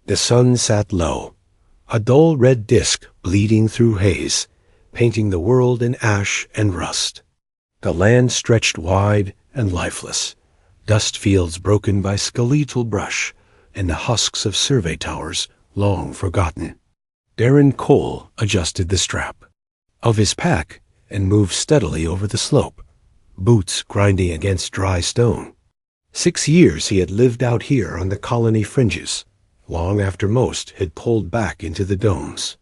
The sun sat low, a dull red disk bleeding through haze, painting the world in ash and rust. The land stretched wide and lifeless, dust fields broken by skeletal brush, and the husks of survey towers long forgotten. Darren Cole adjusted the strap of his pack and moved steadily over the slope, boots grinding against dry stone. 6 years he had lived out here on the colony fringes, long after most had pulled back into the domes.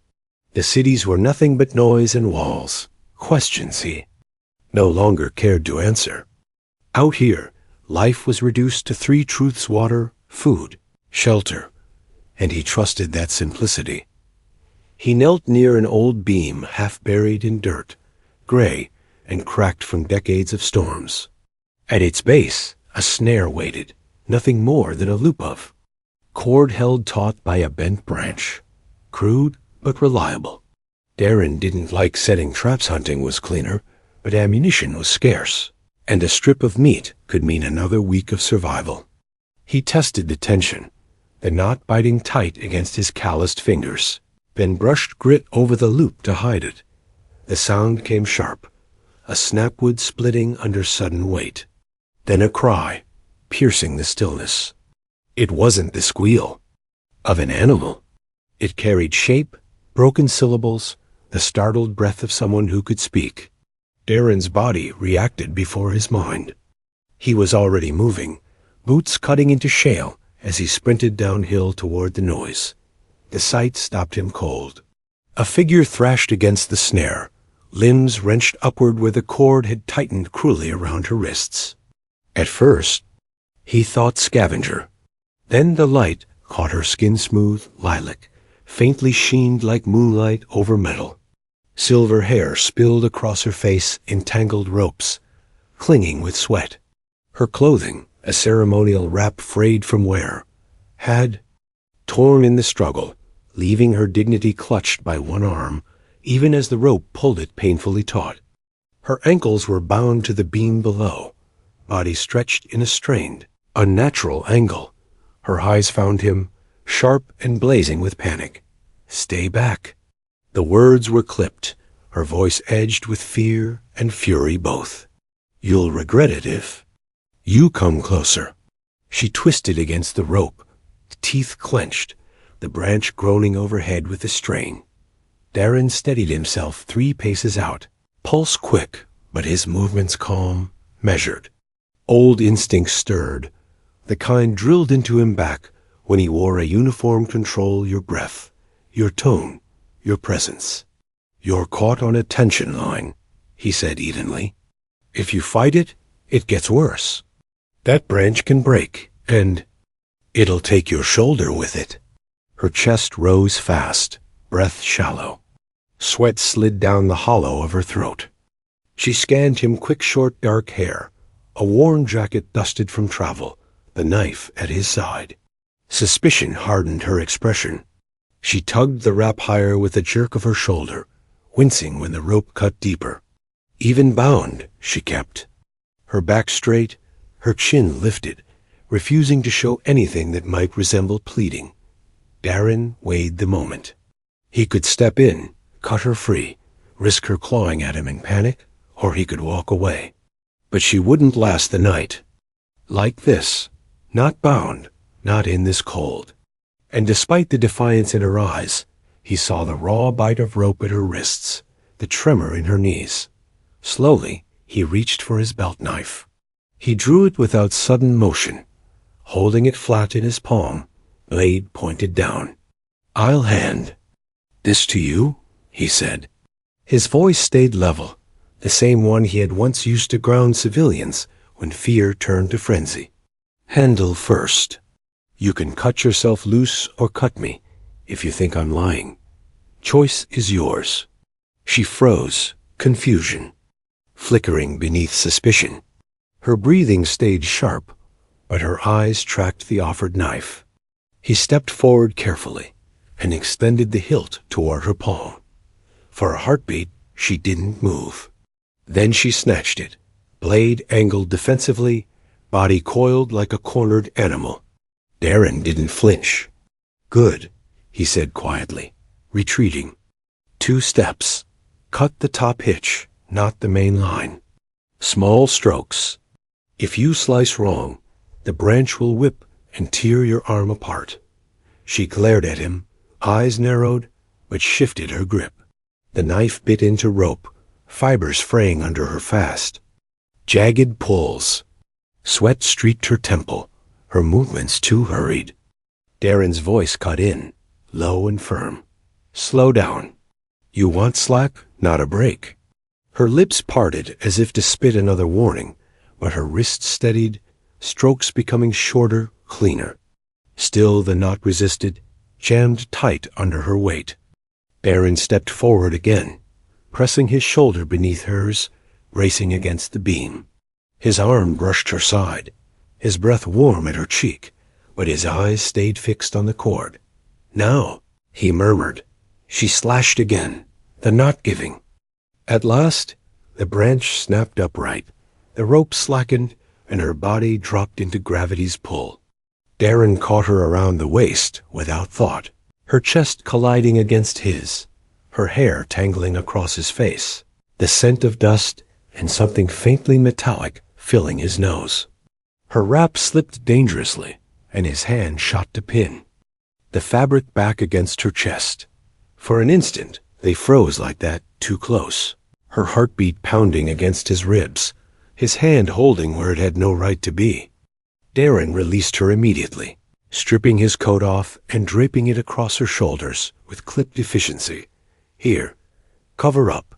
The cities were nothing but noise and walls, questions he no longer cared to answer. Out here, life was reduced to 3 truths: water, food, shelter, and he trusted that simplicity. He knelt near an old beam half buried in dirt, gray and cracked from decades of storms. At its base, a snare waited, nothing more than a loop of cord held taut by a bent branch, crude but reliable. Darren didn't like setting traps. Hunting was cleaner, but ammunition was scarce, and a strip of meat could mean another week of survival. He tested the tension, the knot biting tight against his calloused fingers, then brushed grit over the loop to hide it. The sound came sharp, a snapwood splitting under sudden weight. Then a cry, piercing the stillness. It wasn't the squeal of an animal. It carried shape, broken syllables, the startled breath of someone who could speak. Darren's body reacted before his mind. He was already moving, boots cutting into shale as he sprinted downhill toward the noise. The sight stopped him cold. A figure thrashed against the snare, limbs wrenched upward where the cord had tightened cruelly around her wrists. At first, he thought scavenger. Then the light caught her skin-smooth lilac, faintly sheened like moonlight over metal. Silver hair spilled across her face in tangled ropes, clinging with sweat. Her clothing, a ceremonial wrap frayed from wear, had torn in the struggle, leaving her dignity clutched by one arm, even as the rope pulled it painfully taut. Her ankles were bound to the beam below, body stretched in a strained, unnatural angle. Her eyes found him, sharp and blazing with panic. "Stay back." The words were clipped, her voice edged with fear and fury both. "You'll regret it if you come closer." She twisted against the rope, teeth clenched, the branch groaning overhead with the strain. Darren steadied himself 3 paces out, pulse quick, but his movements calm, measured. Old instincts stirred, the kind drilled into him back when he wore a uniform. Control your breath, your tone, your presence. "You're caught on a tension line," he said evenly. "If you fight it, it gets worse. That branch can break, and it'll take your shoulder with it." Her chest rose fast, breath shallow. Sweat slid down the hollow of her throat. She scanned him, quick short dark hair, a worn jacket dusted from travel, the knife at his side. Suspicion hardened her expression. She tugged the wrap higher with a jerk of her shoulder, wincing when the rope cut deeper. Even bound, she kept. Her back straight, her chin lifted, refusing to show anything that might resemble pleading. Darren weighed the moment. He could step in, cut her free, risk her clawing at him in panic, or he could walk away. But she wouldn't last the night. Like this, not bound, not in this cold. And despite the defiance in her eyes, he saw the raw bite of rope at her wrists, the tremor in her knees. Slowly, he reached for his belt knife. He drew it without sudden motion, holding it flat in his palm, blade pointed down. "I'll hand this to you," he said. His voice stayed level, the same one he had once used to ground civilians when fear turned to frenzy. "Handle first. You can cut yourself loose or cut me, if you think I'm lying. Choice is yours." She froze, confusion, flickering beneath suspicion. Her breathing stayed sharp, but her eyes tracked the offered knife. He stepped forward carefully and extended the hilt toward her palm. For a heartbeat, she didn't move. Then she snatched it, blade angled defensively, body coiled like a cornered animal. Darren didn't flinch. Good, he said quietly, retreating. 2 steps. Cut the top hitch, not the main line. Small strokes. If you slice wrong, the branch will whip and tear your arm apart. She glared at him, eyes narrowed, but shifted her grip. The knife bit into rope, fibers fraying under her fast. Jagged pulls. Sweat streaked her temple, her movements too hurried. Darren's voice cut in, low and firm. Slow down. You want slack, not a break. Her lips parted as if to spit another warning, but her wrists steadied, strokes becoming shorter, cleaner. Still the knot resisted, jammed tight under her weight. Darren stepped forward again, pressing his shoulder beneath hers, racing against the beam. His arm brushed her side, his breath warm at her cheek, but his eyes stayed fixed on the cord. Now, he murmured. She slashed again, the knot giving. At last, the branch snapped upright, the rope slackened, and her body dropped into gravity's pull. Darren caught her around the waist without thought, her chest colliding against his, her hair tangling across his face, the scent of dust and something faintly metallic filling his nose. Her wrap slipped dangerously, and his hand shot to pin the fabric back against her chest. For an instant, they froze like that, too close, her heartbeat pounding against his ribs, his hand holding where it had no right to be. Darren released her immediately, stripping his coat off and draping it across her shoulders with clipped efficiency. Here, cover up.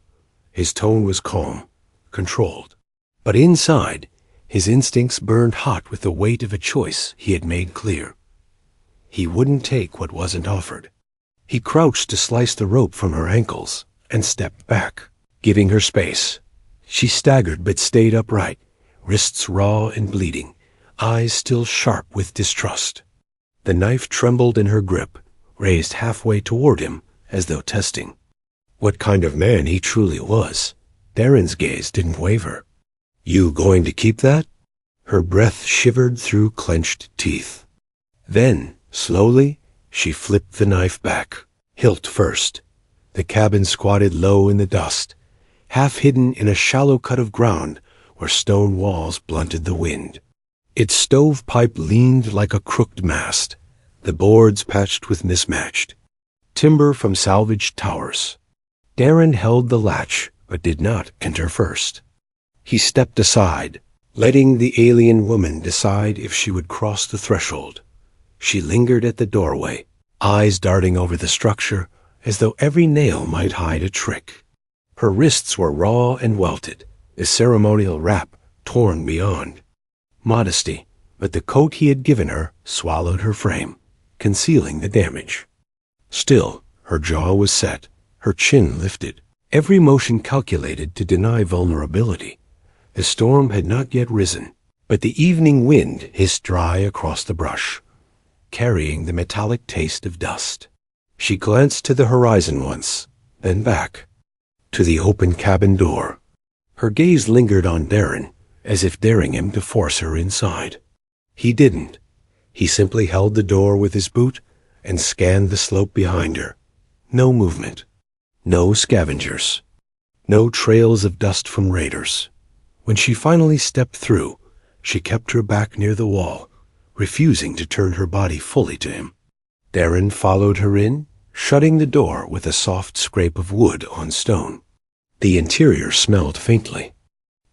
His tone was calm, controlled. But inside, his instincts burned hot with the weight of a choice he had made clear. He wouldn't take what wasn't offered. He crouched to slice the rope from her ankles and stepped back, giving her space. She staggered but stayed upright, wrists raw and bleeding, eyes still sharp with distrust. The knife trembled in her grip, raised halfway toward him as though testing what kind of man he truly was. Darren's gaze didn't waver. You going to keep that? Her breath shivered through clenched teeth. Then, slowly, she flipped the knife back, hilt first. The cabin squatted low in the dust, half hidden in a shallow cut of ground where stone walls blunted the wind. Its stovepipe leaned like a crooked mast, the boards patched with mismatched timber from salvaged towers. Darren held the latch, but did not enter first. He stepped aside, letting the alien woman decide if she would cross the threshold. She lingered at the doorway, eyes darting over the structure as though every nail might hide a trick. Her wrists were raw and welted, the ceremonial wrap torn beyond. Modesty, but the coat he had given her swallowed her frame, concealing the damage. Still, her jaw was set, her chin lifted, every motion calculated to deny vulnerability. The storm had not yet risen, but the evening wind hissed dry across the brush, carrying the metallic taste of dust. She glanced to the horizon once, then back, to the open cabin door. Her gaze lingered on Darren, as if daring him to force her inside. He didn't. He simply held the door with his boot and scanned the slope behind her. No movement. No scavengers. No trails of dust from raiders. When she finally stepped through, she kept her back near the wall, refusing to turn her body fully to him. Darren followed her in, shutting the door with a soft scrape of wood on stone. The interior smelled faintly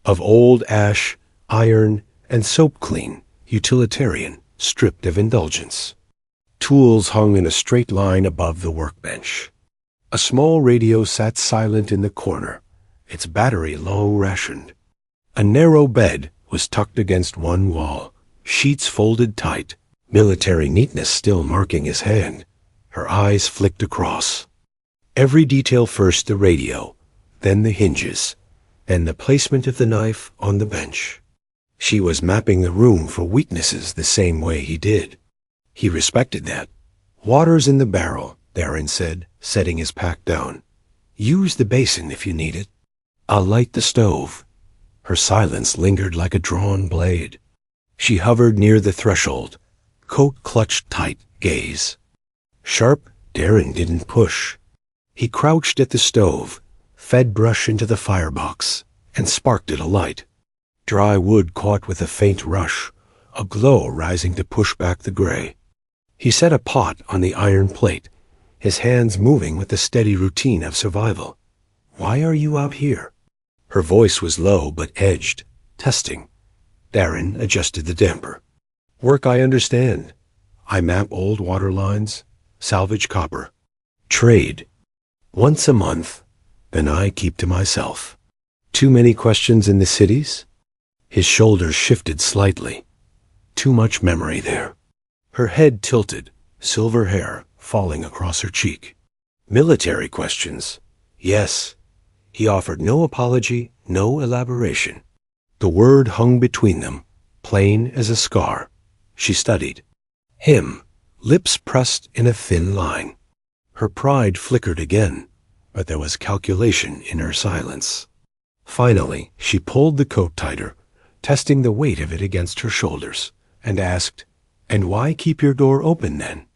of old ash, iron, and soap clean, utilitarian, stripped of indulgence. Tools hung in a straight line above the workbench. A small radio sat silent in the corner, its battery low rationed. A narrow bed was tucked against one wall, sheets folded tight, military neatness still marking his hand. Her eyes flicked across. Every detail, first the radio, then the hinges, then the placement of the knife on the bench. She was mapping the room for weaknesses the same way he did. He respected that. Water's in the barrel, Darren said, setting his pack down. Use the basin if you need it. I'll light the stove. Her silence lingered like a drawn blade. She hovered near the threshold, coat clutched tight, gaze. Sharp, Darren didn't push. He crouched at the stove, fed brush into the firebox, and sparked it alight. Dry wood caught with a faint rush, a glow rising to push back the gray. He set a pot on the iron plate, his hands moving with the steady routine of survival. "Why are you out here?" Her voice was low but edged, testing. Darren adjusted the damper. "Work I understand. I map old water lines, salvage copper. Trade. Once a month, then I keep to myself." "Too many questions in the cities?" His shoulders shifted slightly. Too much memory there. Her head tilted, silver hair falling across her cheek. "Military questions. Yes." He offered no apology, no elaboration. The word hung between them, plain as a scar. She studied. Him, lips pressed in a thin line. Her pride flickered again, but there was calculation in her silence. Finally, she pulled the coat tighter, testing the weight of it against her shoulders, and asked, "And why keep your door open then?"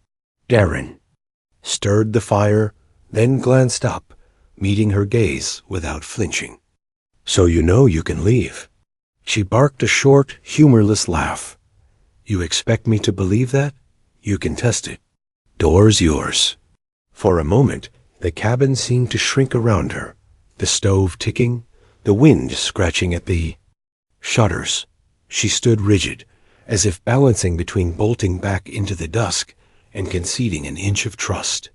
Darren stirred the fire, then glanced up, meeting her gaze without flinching. "So you know you can leave." She barked a short, humorless laugh. "You expect me to believe that? You can test it. Door's yours." For a moment, the cabin seemed to shrink around her, the stove ticking, the wind scratching at the shutters. She stood rigid, as if balancing between bolting back into the dusk and conceding an inch of trust.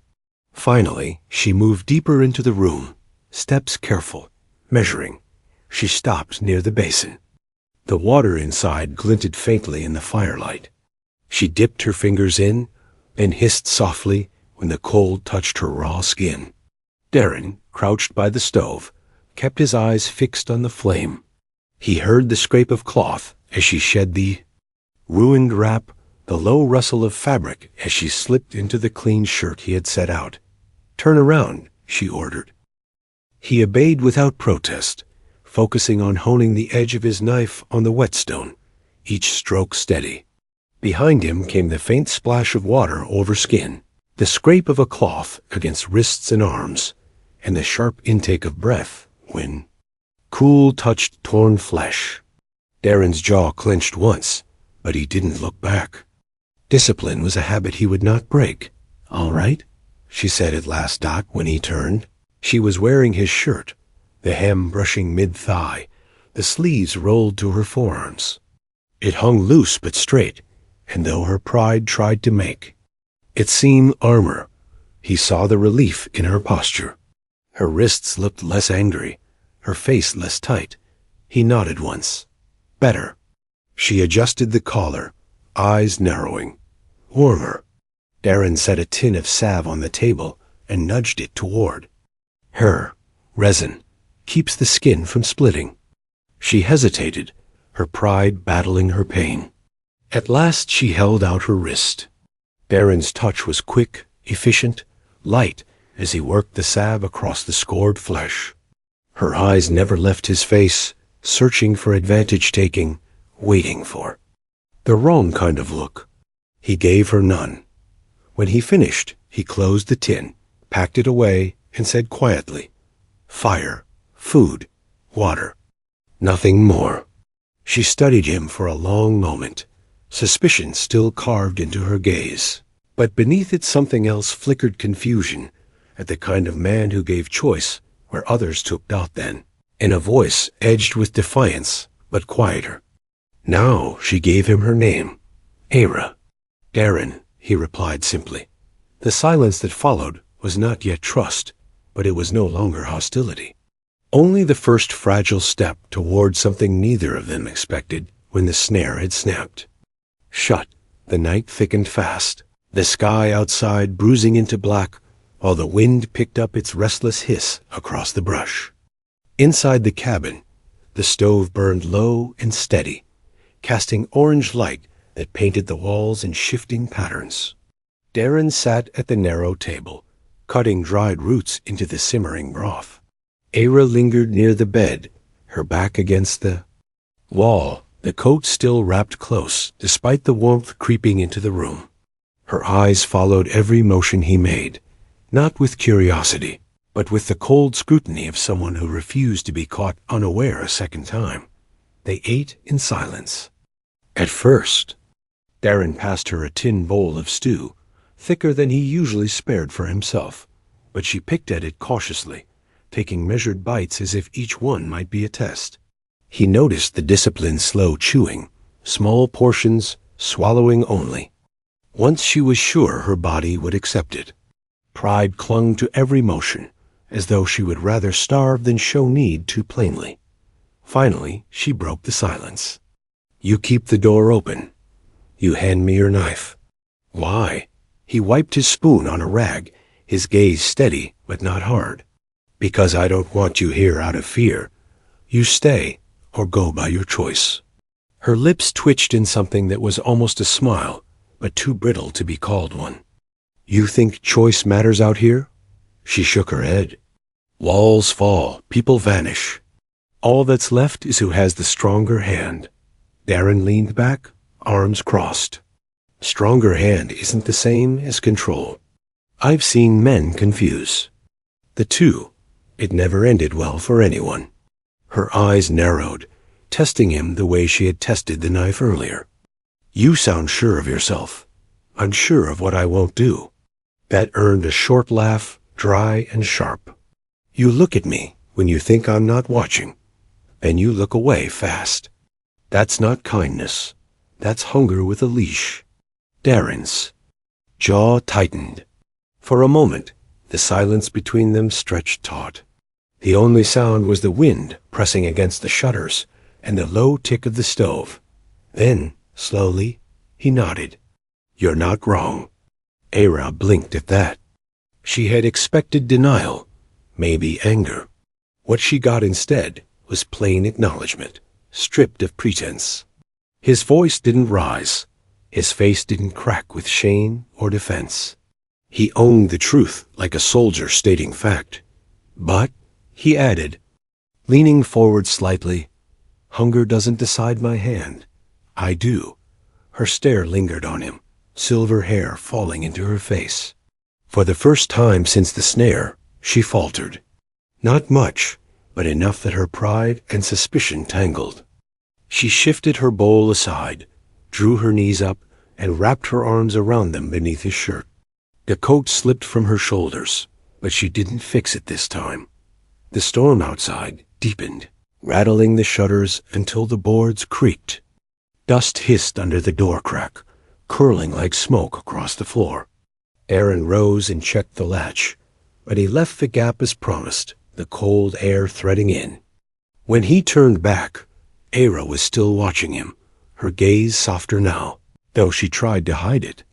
Finally, she moved deeper into the room, steps careful, measuring. She stopped near the basin. The water inside glinted faintly in the firelight. She dipped her fingers in, then hissed softly when the cold touched her raw skin. Darren, crouched by the stove, kept his eyes fixed on the flame. He heard the scrape of cloth as she shed the ruined wrap, the low rustle of fabric as she slipped into the clean shirt he had set out. "Turn around," she ordered. He obeyed without protest, focusing on honing the edge of his knife on the whetstone, each stroke steady. Behind him came the faint splash of water over skin, the scrape of a cloth against wrists and arms, and the sharp intake of breath when cool touched torn flesh. Darren's jaw clenched once, but he didn't look back. Discipline was a habit he would not break. "All right," she said at last, when he turned. She was wearing his shirt, the hem brushing mid-thigh, the sleeves rolled to her forearms. It hung loose but straight, and though her pride tried to make it seem armor, he saw the relief in her posture. Her wrists looked less angry, her face less tight. He nodded once. "Better." She adjusted the collar, eyes narrowing. "Warmer." Darren set a tin of salve on the table and nudged it toward her. "Resin. Keeps the skin from splitting." She hesitated, her pride battling her pain. At last she held out her wrist. Darren's touch was quick, efficient, light as he worked the salve across the scored flesh. Her eyes never left his face, searching for advantage-taking, waiting for the wrong kind of look. He gave her none. When he finished, he closed the tin, packed it away, and said quietly, "Fire, food, water. Nothing more." She studied him for a long moment, suspicion still carved into her gaze. But beneath it something else flickered confusion at the kind of man who gave choice where others took doubt then, in a voice edged with defiance, but quieter. Now she gave him her name, Era. "Darren," he replied simply. The silence that followed was not yet trust, but it was no longer hostility. Only the first fragile step toward something neither of them expected when the snare had snapped. Shut, the night thickened fast, the sky outside bruising into black, while the wind picked up its restless hiss across the brush. Inside the cabin, the stove burned low and steady, casting orange light that painted the walls in shifting patterns. Darren sat at the narrow table, cutting dried roots into the simmering broth. Era lingered near the bed, her back against the wall, the coat still wrapped close, despite the warmth creeping into the room. Her eyes followed every motion he made, not with curiosity, but with the cold scrutiny of someone who refused to be caught unaware a second time. They ate in silence. At first, Darren passed her a tin bowl of stew, thicker than he usually spared for himself, but she picked at it cautiously, taking measured bites as if each one might be a test. He noticed the disciplined slow chewing, small portions, swallowing only. Once she was sure her body would accept it. Pride clung to every motion, as though she would rather starve than show need too plainly. Finally, she broke the silence. "You keep the door open. You hand me your knife." "Why?" He wiped his spoon on a rag, his gaze steady but not hard. "Because I don't want you here out of fear. You stay, or go by your choice." Her lips twitched in something that was almost a smile, but too brittle to be called one. "You think choice matters out here?" She shook her head. "Walls fall, people vanish. All that's left is who has the stronger hand." Darren leaned back, arms crossed. Stronger hand isn't the same as control. I've seen men confuse the two. It never ended well for anyone. Her eyes narrowed, testing him the way she had tested the knife earlier. "You sound sure of yourself. Unsure of what I won't do." That earned a short laugh, dry and sharp. "You look at me when you think I'm not watching. Then you look away fast. That's not kindness. That's hunger with a leash." Darren's jaw tightened. For a moment, the silence between them stretched taut. The only sound was the wind pressing against the shutters and the low tick of the stove. Then, slowly, he nodded. "You're not wrong." Era blinked at that. She had expected denial, maybe anger. What she got instead was plain acknowledgement, stripped of pretense. His voice didn't rise. His face didn't crack with shame or defense. He owned the truth like a soldier stating fact. "But," he added, leaning forward slightly, "hunger doesn't decide my hand. I do." Her stare lingered on him, silver hair falling into her face. For the first time since the snare, she faltered. Not much, but enough that her pride and suspicion tangled. She shifted her bowl aside, drew her knees up, and wrapped her arms around them beneath his shirt. The coat slipped from her shoulders, but she didn't fix it this time. The storm outside deepened, rattling the shutters until the boards creaked. Dust hissed under the door crack, curling like smoke across the floor. Aaron rose and checked the latch, but he left the gap as promised, the cold air threading in. When he turned back, Era was still watching him, her gaze softer now, though she tried to hide it.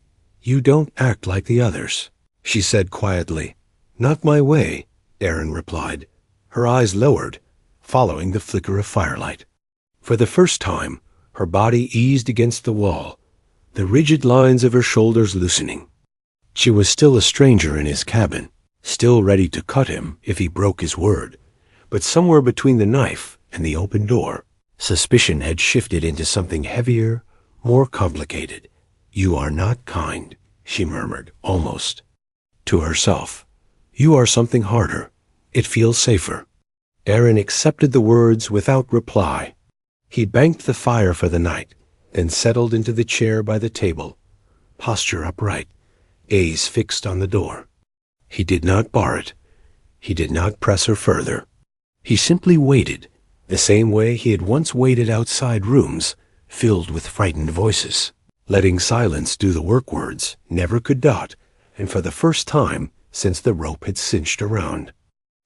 "You don't act like the others," she said quietly. "Not my way," Darren replied, her eyes lowered, following the flicker of firelight. For the first time, her body eased against the wall, the rigid lines of her shoulders loosening. She was still a stranger in his cabin, still ready to cut him if he broke his word, but somewhere between the knife and the open door, suspicion had shifted into something heavier, more complicated. "You are not kind," she murmured, almost to herself. "You are something harder. It feels safer." Aaron accepted the words without reply. He banked the fire for the night, then settled into the chair by the table, posture upright, gaze fixed on the door. He did not bar it. He did not press her further. He simply waited, the same way he had once waited outside rooms filled with frightened voices, letting silence do the work words never could dot, and for the first time since the rope had cinched around.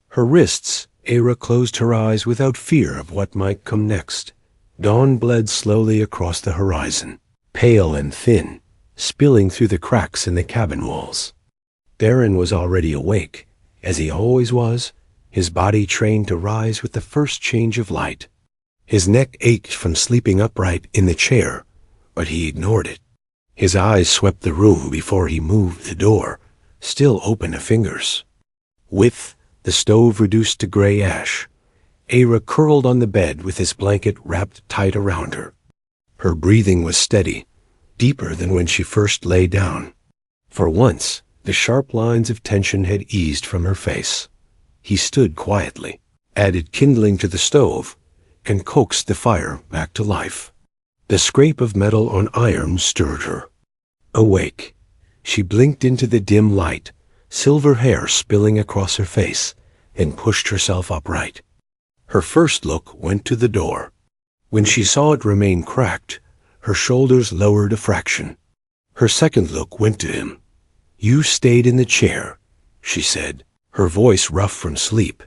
Her wrists, Era closed her eyes without fear of what might come next. Dawn bled slowly across the horizon, pale and thin, spilling through the cracks in the cabin walls. Darren was already awake, as he always was, his body trained to rise with the first change of light. His neck ached from sleeping upright in the chair, but he ignored it. His eyes swept the room before he moved the door, still open to fingers. With the stove reduced to gray ash, Era curled on the bed with his blanket wrapped tight around her. Her breathing was steady, deeper than when she first lay down. For once, the sharp lines of tension had eased from her face. He stood quietly, added kindling to the stove, and coaxed the fire back to life. The scrape of metal on iron stirred her. Awake, she blinked into the dim light, silver hair spilling across her face, and pushed herself upright. Her first look went to the door. When she saw it remain cracked, her shoulders lowered a fraction. Her second look went to him. "You stayed in the chair," she said, her voice rough from sleep.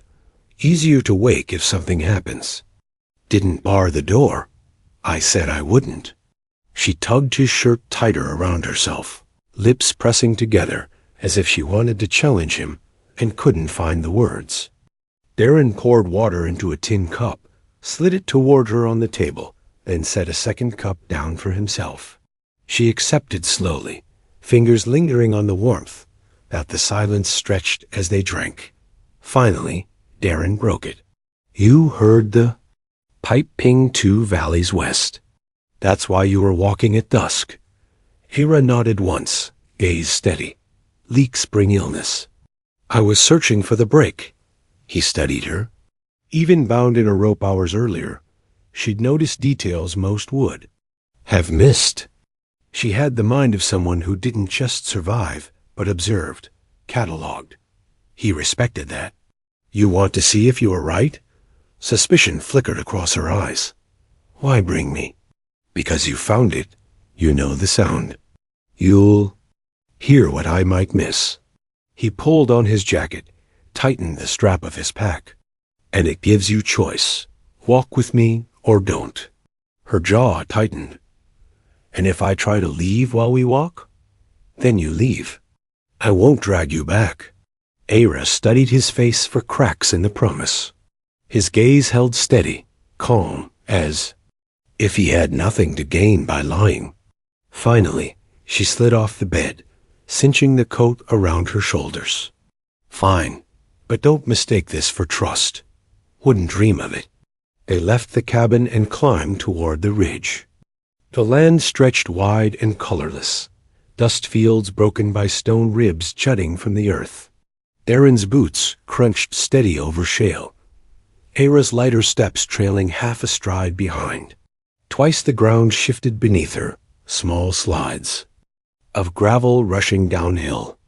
"Easier to wake if something happens." "Didn't bar the door. I said I wouldn't." She tugged his shirt tighter around herself, lips pressing together as if she wanted to challenge him and couldn't find the words. Darren poured water into a tin cup, slid it toward her on the table, then set a second cup down for himself. She accepted slowly, fingers lingering on the warmth, that the silence stretched as they drank. Finally, Darren broke it. "You heard the pipe ping 2 valleys west. That's why you were walking at dusk." Hera nodded once, gaze steady. "Leak spring illness." "I was searching for the break." He studied her. Even bound in a rope hours earlier, she'd noticed details most would have missed. She had the mind of someone who didn't just survive, but observed, catalogued. He respected that. "You want to see if you were right?" Suspicion flickered across her eyes. "Why bring me?" "Because you found it. You know the sound. You'll hear what I might miss." He pulled on his jacket, tightened the strap of his pack. "And it gives you choice. Walk with me or don't." Her jaw tightened. "And if I try to leave while we walk?" "Then you leave. I won't drag you back." Hera studied his face for cracks in the promise. His gaze held steady, calm, as if he had nothing to gain by lying. Finally, she slid off the bed, cinching the coat around her shoulders. "Fine, but don't mistake this for trust. Wouldn't dream of it." They left the cabin and climbed toward the ridge. The land stretched wide and colorless, dust fields broken by stone ribs jutting from the earth. Darren's boots crunched steady over shale, Hera's lighter steps trailing half a stride behind. Twice the ground shifted beneath her, small slides of gravel rushing downhill.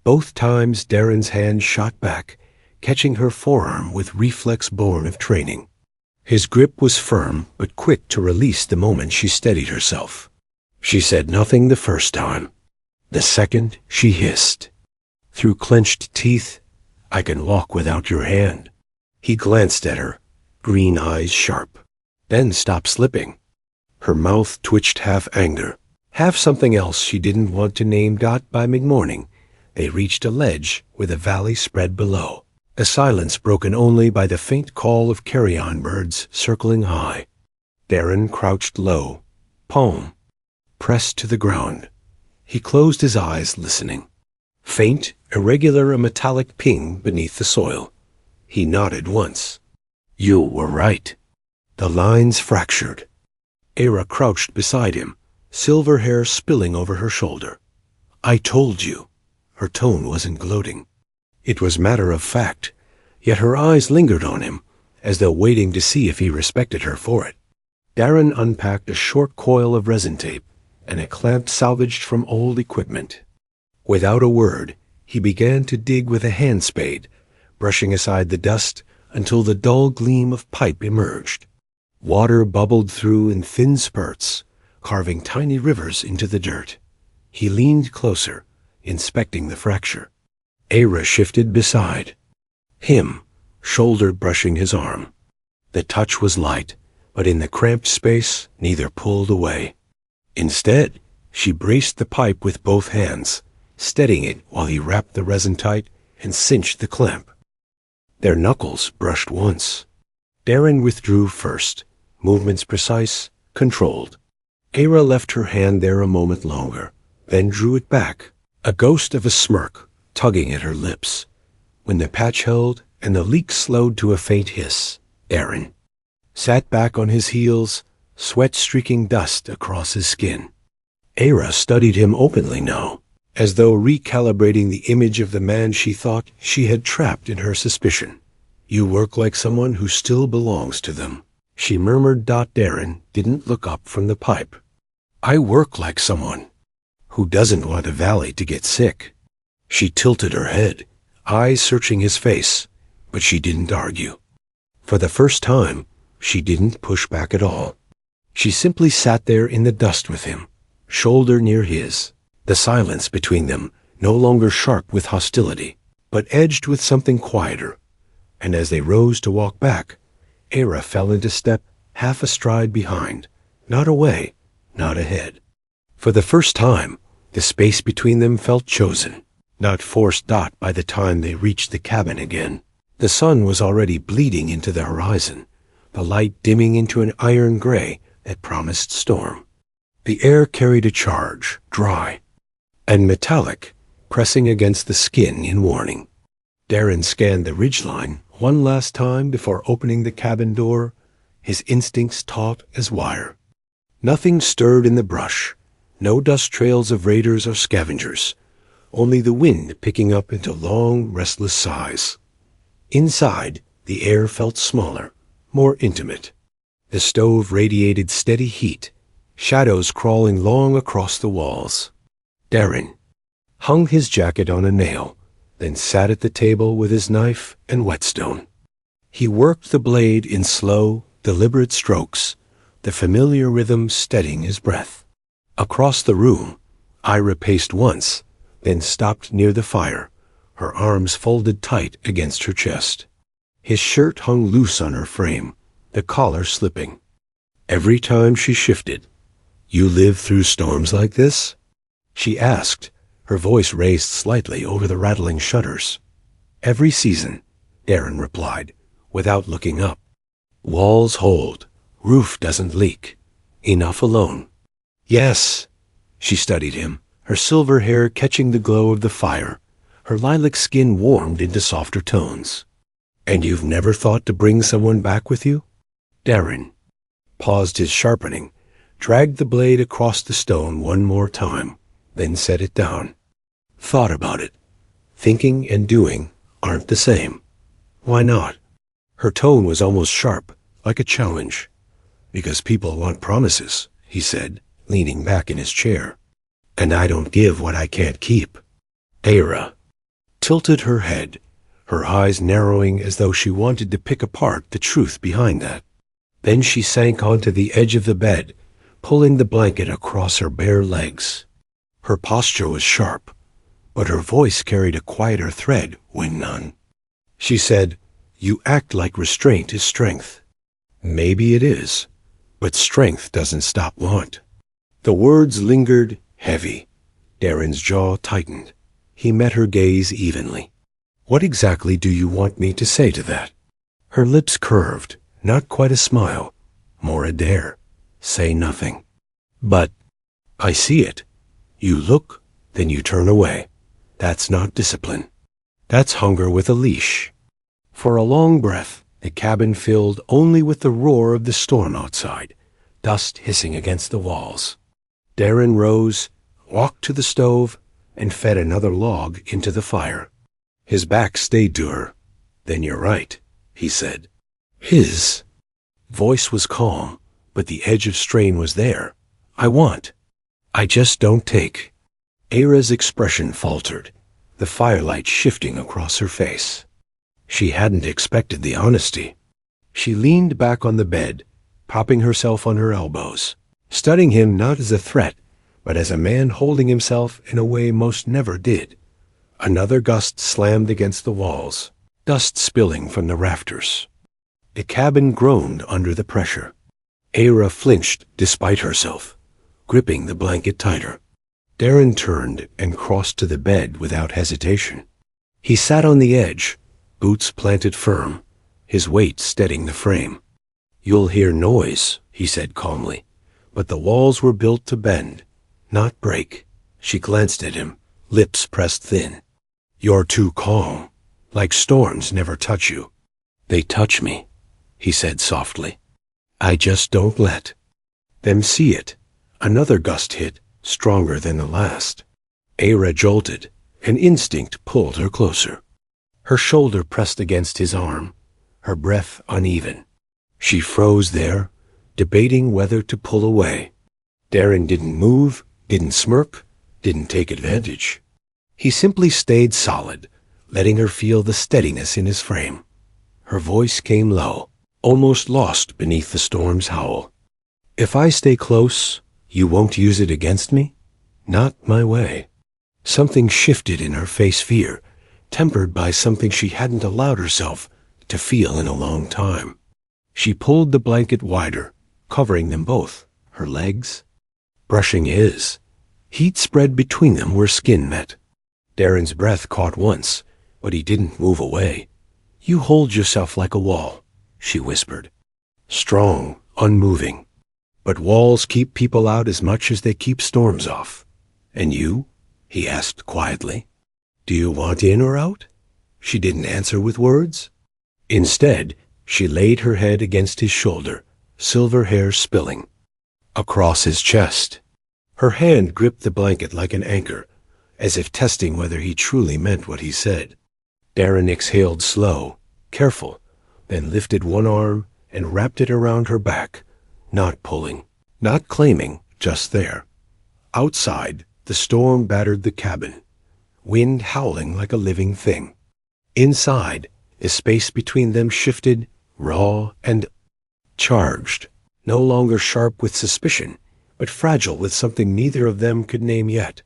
Both times Darren's hand shot back, catching her forearm with reflex born of training. His grip was firm but quick to release the moment she steadied herself. She said nothing the first time. The second, she hissed through clenched teeth, "I can walk without your hand." He glanced at her, green eyes sharp, then stopped slipping. Her mouth twitched half anger, half something else she didn't want to name. By mid-morning, they reached a ledge with a valley spread below, a silence broken only by the faint call of carrion birds circling high. Darren crouched low, palm pressed to the ground. He closed his eyes, listening. Faint, irregular, a metallic ping beneath the soil. He nodded once. "You were right." The lines fractured. Hera crouched beside him, silver hair spilling over her shoulder. "I told you." Her tone wasn't gloating. It was matter of fact, yet her eyes lingered on him, as though waiting to see if he respected her for it. Darren unpacked a short coil of resin tape and a clamp salvaged from old equipment. Without a word, he began to dig with a hand spade, brushing aside the dust until the dull gleam of pipe emerged. Water bubbled through in thin spurts, carving tiny rivers into the dirt. He leaned closer, inspecting the fracture. Hera shifted beside him, shoulder brushing his arm. The touch was light, but in the cramped space, neither pulled away. Instead, she braced the pipe with both hands, steadying it while he wrapped the resin tight and cinched the clamp. Their knuckles brushed once. Darren withdrew first, movements precise, controlled. Hera left her hand there a moment longer, then drew it back, a ghost of a smirk tugging at her lips. When the patch held and the leak slowed to a faint hiss, Darren sat back on his heels, sweat streaking dust across his skin. Hera studied him openly now, as though recalibrating the image of the man she thought she had trapped in her suspicion. "You work like someone who still belongs to them," she murmured. Darren didn't look up from the pipe. "I work like someone who doesn't want the valley to get sick." She tilted her head, eyes searching his face, but she didn't argue. For the first time, she didn't push back at all. She simply sat there in the dust with him, shoulder near his, the silence between them no longer sharp with hostility, but edged with something quieter. And as they rose to walk back, Era fell into step half a stride behind, not away, not ahead. For the first time, the space between them felt chosen, not forced. By the time they reached the cabin again, the sun was already bleeding into the horizon, the light dimming into an iron gray that promised storm. The air carried a charge, dry and metallic, pressing against the skin in warning. Darren scanned the ridgeline one last time before opening the cabin door, his instincts taut as wire. Nothing stirred in the brush, no dust trails of raiders or scavengers, only the wind picking up into long, restless sighs. Inside, the air felt smaller, more intimate. The stove radiated steady heat, shadows crawling long across the walls. Darren hung his jacket on a nail, then sat at the table with his knife and whetstone. He worked the blade in slow, deliberate strokes, the familiar rhythm steadying his breath. Across the room, Ira paced once, then stopped near the fire, her arms folded tight against her chest. His shirt hung loose on her frame, the collar slipping. Every time she shifted, "You live through storms like this?" she asked, her voice raised slightly over the rattling shutters. "Every season," Darren replied, without looking up. "Walls hold, roof doesn't leak. Enough alone." "Yes." She studied him, her silver hair catching the glow of the fire, her lilac skin warmed into softer tones. "And you've never thought to bring someone back with you?" Darren paused his sharpening, dragged the blade across the stone one more time, then set it down. "Thought about it. Thinking and doing aren't the same." "Why not?" Her tone was almost sharp, like a challenge. "Because people want promises," he said, leaning back in his chair. "And I don't give what I can't keep." Era tilted her head, her eyes narrowing as though she wanted to pick apart the truth behind that. Then she sank onto the edge of the bed, pulling the blanket across her bare legs. Her posture was sharp, but her voice carried a quieter thread when none. She said, "You act like restraint is strength." "Maybe it is, but strength doesn't stop want." The words lingered, heavy. Darren's jaw tightened. He met her gaze evenly. "What exactly do you want me to say to that?" Her lips curved, not quite a smile, more a dare. "Say nothing." "But I see it. You look, then you turn away. That's not discipline. That's hunger with a leash." For a long breath, the cabin filled only with the roar of the storm outside, dust hissing against the walls. Darren rose, walked to the stove, and fed another log into the fire. His back stayed to her. "Then you're right," he said. His voice was calm, but the edge of strain was there. I just don't take." Era's expression faltered, the firelight shifting across her face. She hadn't expected the honesty. She leaned back on the bed, propping herself on her elbows, studying him not as a threat, but as a man holding himself in a way most never did. Another gust slammed against the walls, dust spilling from the rafters. The cabin groaned under the pressure. Era flinched despite herself, gripping the blanket tighter. Darren turned and crossed to the bed without hesitation. He sat on the edge, boots planted firm, his weight steadying the frame. "You'll hear noise," he said calmly, "but the walls were built to bend, not break." She glanced at him, lips pressed thin. "You're too calm, like storms never touch you." "They touch me," he said softly. "I just don't let them see it." Another gust hit, stronger than the last. Aira jolted. An instinct pulled her closer. Her shoulder pressed against his arm, her breath uneven. She froze there, debating whether to pull away. Darren didn't move, didn't smirk, didn't take advantage. He simply stayed solid, letting her feel the steadiness in his frame. Her voice came low, almost lost beneath the storm's howl. "If I stay close, you won't use it against me? Not my way." Something shifted in her face, fear, tempered by something she hadn't allowed herself to feel in a long time. She pulled the blanket wider, covering them both, her legs, brushing his. Heat spread between them where skin met. Darren's breath caught once, but he didn't move away. "You hold yourself like a wall," she whispered. "Strong, unmoving. But walls keep people out as much as they keep storms off. And you?" he asked quietly. "Do you want in or out?" She didn't answer with words. Instead, she laid her head against his shoulder, silver hair spilling across his chest. Her hand gripped the blanket like an anchor, as if testing whether he truly meant what he said. Darren exhaled slow, careful, then lifted one arm and wrapped it around her back, not pulling, not claiming, just there. Outside, the storm battered the cabin, wind howling like a living thing. Inside, the space between them shifted, raw and charged, no longer sharp with suspicion, but fragile with something neither of them could name yet.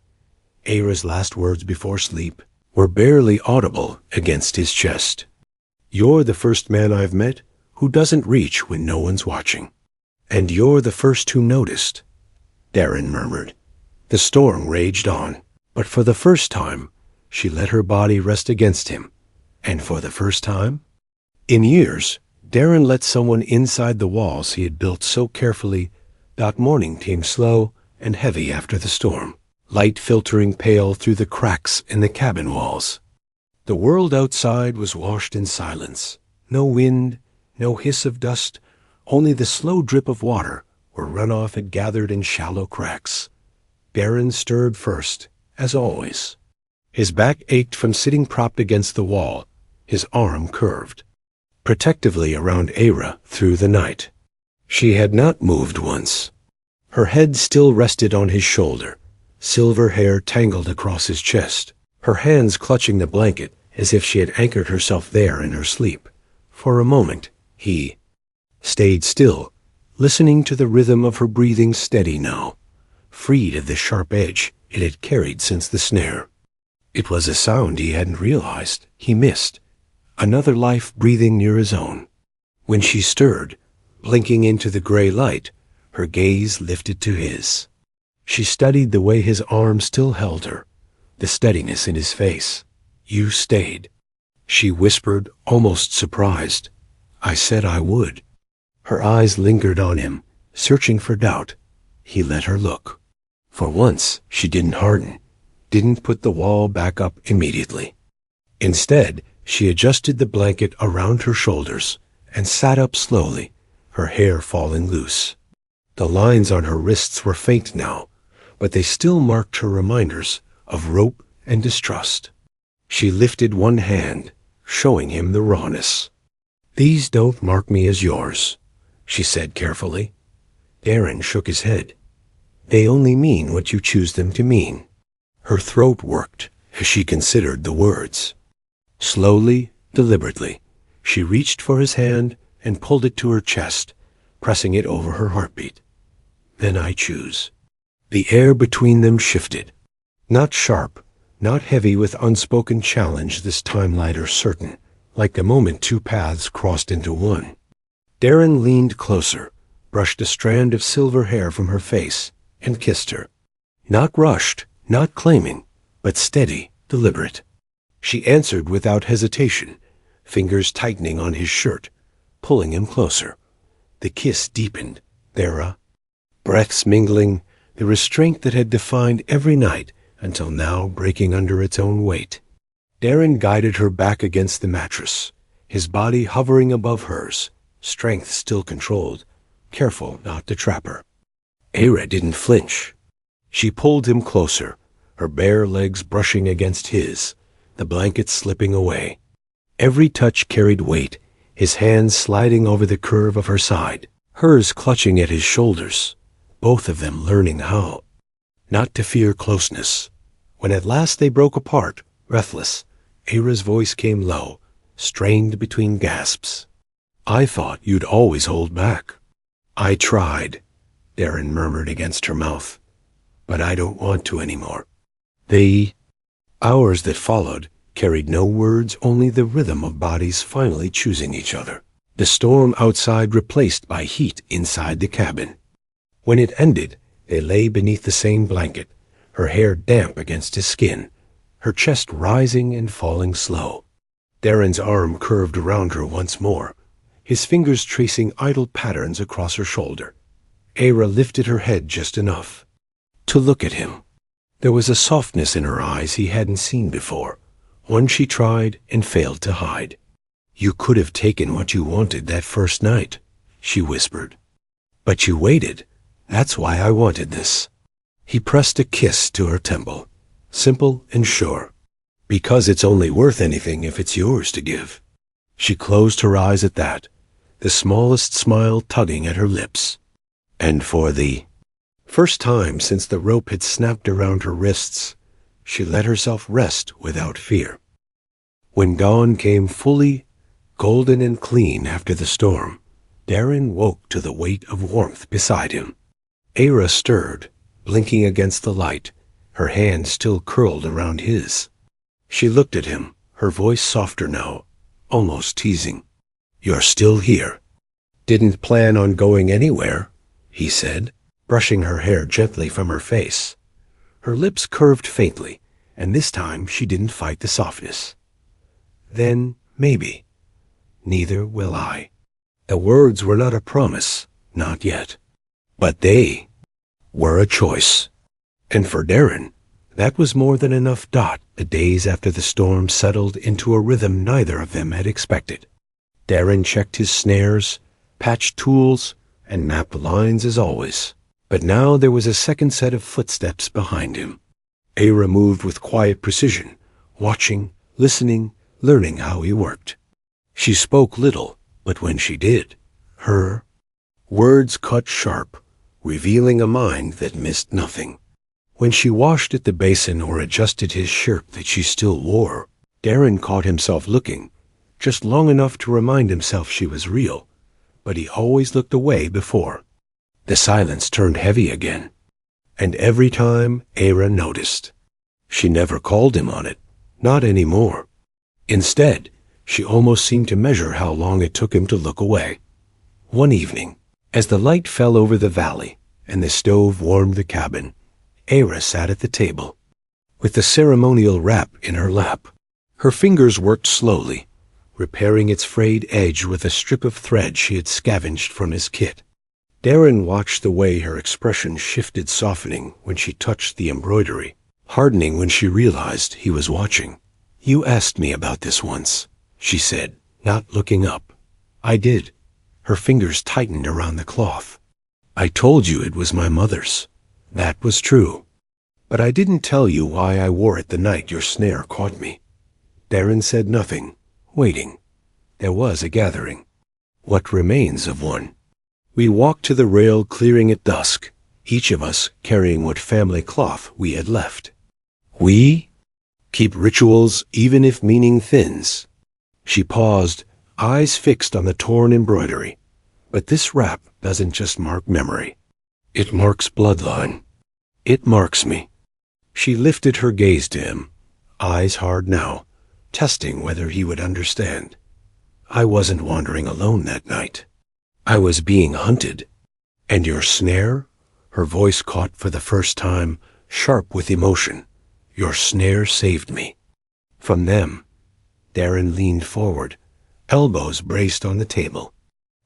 Aira's last words before sleep were barely audible against his chest. "You're the first man I've met who doesn't reach when no one's watching. And you're the first who noticed," Darren murmured. The storm raged on, but for the first time, she let her body rest against him. And for the first time in years, Darren let someone inside the walls he had built so carefully. That morning came slow and heavy after the storm, light filtering pale through the cracks in the cabin walls. The world outside was washed in silence. No wind, no hiss of dust, only the slow drip of water where runoff had gathered in shallow cracks. Darren stirred first, as always. His back ached from sitting propped against the wall, his arm curved protectively around Aira through the night. She had not moved once. Her head still rested on his shoulder, silver hair tangled across his chest, her hands clutching the blanket as if she had anchored herself there in her sleep. For a moment, he stayed still, listening to the rhythm of her breathing, steady now, freed of the sharp edge it had carried since the snare. It was a sound he hadn't realized, he missed, another life breathing near his own. When she stirred, blinking into the gray light, her gaze lifted to his. She studied the way his arm still held her, the steadiness in his face. "You stayed," she whispered, almost surprised. "I said I would." Her eyes lingered on him, searching for doubt. He let her look. For once, she didn't harden, didn't put the wall back up immediately. Instead, she adjusted the blanket around her shoulders and sat up slowly, her hair falling loose. The lines on her wrists were faint now, but they still marked her reminders of rope and distrust. She lifted one hand, showing him the rawness. "These don't mark me as yours," she said carefully. Darren shook his head. "They only mean what you choose them to mean." Her throat worked as she considered the words. Slowly, deliberately, she reached for his hand and pulled it to her chest, pressing it over her heartbeat. "Then I choose." The air between them shifted. Not sharp, not heavy with unspoken challenge, this time lighter, certain, like the moment two paths crossed into one. Darren leaned closer, brushed a strand of silver hair from her face, and kissed her. Not rushed, not claiming, but steady, deliberate. She answered without hesitation, fingers tightening on his shirt, pulling him closer. The kiss deepened, their breaths mingling, the restraint that had defined every night until now breaking under its own weight. Darren guided her back against the mattress, his body hovering above hers, strength still controlled, careful not to trap her. Aira didn't flinch. She pulled him closer, her bare legs brushing against his, the blanket slipping away. Every touch carried weight, his hands sliding over the curve of her side, hers clutching at his shoulders, both of them learning how not to fear closeness. When at last they broke apart, breathless, Era's voice came low, strained between gasps. "I thought you'd always hold back." "I tried," Darren murmured against her mouth, "but I don't want to anymore." The hours that followed carried no words, only the rhythm of bodies finally choosing each other. The storm outside replaced by heat inside the cabin. When it ended, they lay beneath the same blanket, her hair damp against his skin, her chest rising and falling slow. Darren's arm curved around her once more, his fingers tracing idle patterns across her shoulder. Era lifted her head just enough to look at him. There was a softness in her eyes he hadn't seen before, one she tried and failed to hide. "You could have taken what you wanted that first night," she whispered. "But you waited. That's why I wanted this." He pressed a kiss to her temple, simple and sure. "Because it's only worth anything if it's yours to give." She closed her eyes at that, the smallest smile tugging at her lips. And for the first time since the rope had snapped around her wrists, she let herself rest without fear. When dawn came fully, golden and clean after the storm, Darren woke to the weight of warmth beside him. Era stirred, blinking against the light, her hand still curled around his. She looked at him, her voice softer now, almost teasing. "You're still here." "Didn't plan on going anywhere," he said, brushing her hair gently from her face. Her lips curved faintly, and this time she didn't fight the softness. "Then, maybe. Neither will I." The words were not a promise, not yet. But they were a choice. And for Darren, that was more than enough. The days after the storm settled into a rhythm neither of them had expected. Darren checked his snares, patched tools, and mapped lines as always. But now there was a second set of footsteps behind him. Era moved with quiet precision, watching, listening, learning how he worked. She spoke little, but when she did, her words cut sharp, revealing a mind that missed nothing. When she washed at the basin or adjusted his shirt that she still wore, Darren caught himself looking, just long enough to remind himself she was real, but he always looked away before. The silence turned heavy again, and every time Era noticed. She never called him on it, not anymore. Instead, she almost seemed to measure how long it took him to look away. One evening, as the light fell over the valley and the stove warmed the cabin, Era sat at the table, with the ceremonial wrap in her lap. Her fingers worked slowly, repairing its frayed edge with a strip of thread she had scavenged from his kit. Darren watched the way her expression shifted, softening when she touched the embroidery, hardening when she realized he was watching. "You asked me about this once," she said, not looking up. "I did." Her fingers tightened around the cloth. "I told you it was my mother's. That was true. But I didn't tell you why I wore it the night your snare caught me." Darren said nothing, waiting. There was a gathering. What remains of one? We walked to the rail clearing at dusk, each of us carrying what family cloth we had left. "We keep rituals even if meaning thins." She paused, eyes fixed on the torn embroidery. "But this wrap doesn't just mark memory. It marks bloodline. It marks me." She lifted her gaze to him, eyes hard now, testing whether he would understand. "I wasn't wandering alone that night. I was being hunted." "And your snare?" Her voice caught for the first time, sharp with emotion. "Your snare saved me. From them." Darren leaned forward, elbows braced on the table.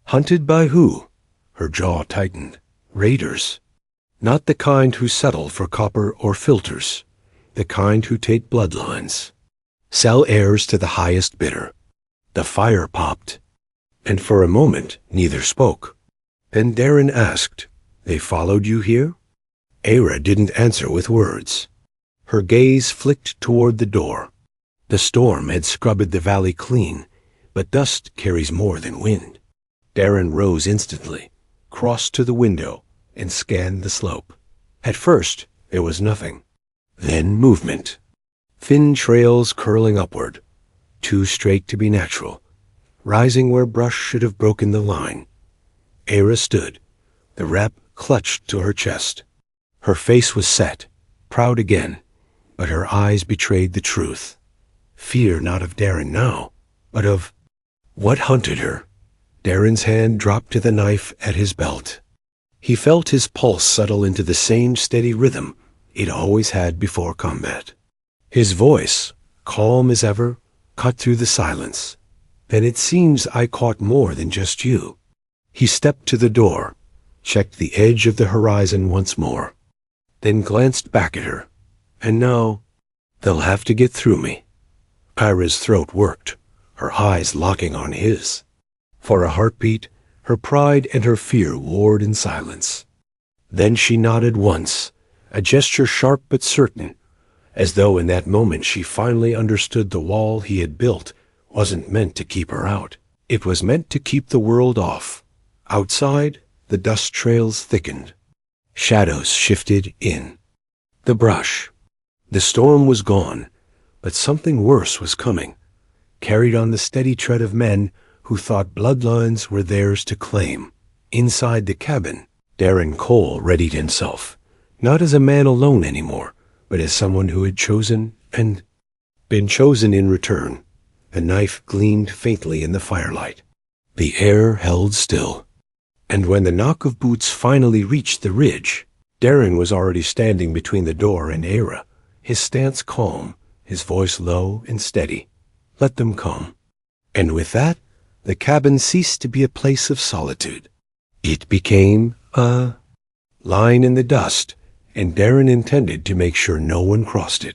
"Hunted by who?" Her jaw tightened. "Raiders. Not the kind who settle for copper or filters. The kind who take bloodlines. Sell heirs to the highest bidder." The fire popped, and for a moment neither spoke. Then Darren asked, "They followed you here?" Era didn't answer with words. Her gaze flicked toward the door. The storm had scrubbed the valley clean, but dust carries more than wind. Darren rose instantly, crossed to the window, and scanned the slope. At first, there was nothing. Then movement. Thin trails curling upward, too straight to be natural, rising where brush should have broken the line. Era stood, the wrap clutched to her chest. Her face was set, proud again, but her eyes betrayed the truth. Fear not of Darren now, but of what hunted her. Darren's hand dropped to the knife at his belt. He felt his pulse settle into the same steady rhythm it always had before combat. His voice, calm as ever, cut through the silence. Then it seems I caught more than just you. He stepped to the door, checked the edge of the horizon once more, then glanced back at her. And now, they'll have to get through me. Kyra's throat worked, her eyes locking on his. For a heartbeat, her pride and her fear warred in silence. Then she nodded once, a gesture sharp but certain, as though in that moment she finally understood the wall he had built wasn't meant to keep her out. It was meant to keep the world off. Outside, the dust trails thickened. Shadows shifted in. The brush. The storm was gone, but something worse was coming, carried on the steady tread of men who thought bloodlines were theirs to claim. Inside the cabin, Darren Cole readied himself, not as a man alone anymore, but as someone who had chosen and been chosen in return. The knife gleamed faintly in the firelight. The air held still. And when the knock of boots finally reached the ridge, Darren was already standing between the door and Era, his stance calm, his voice low and steady. Let them come. And with that, the cabin ceased to be a place of solitude. It became a line in the dust, and Darren intended to make sure no one crossed it.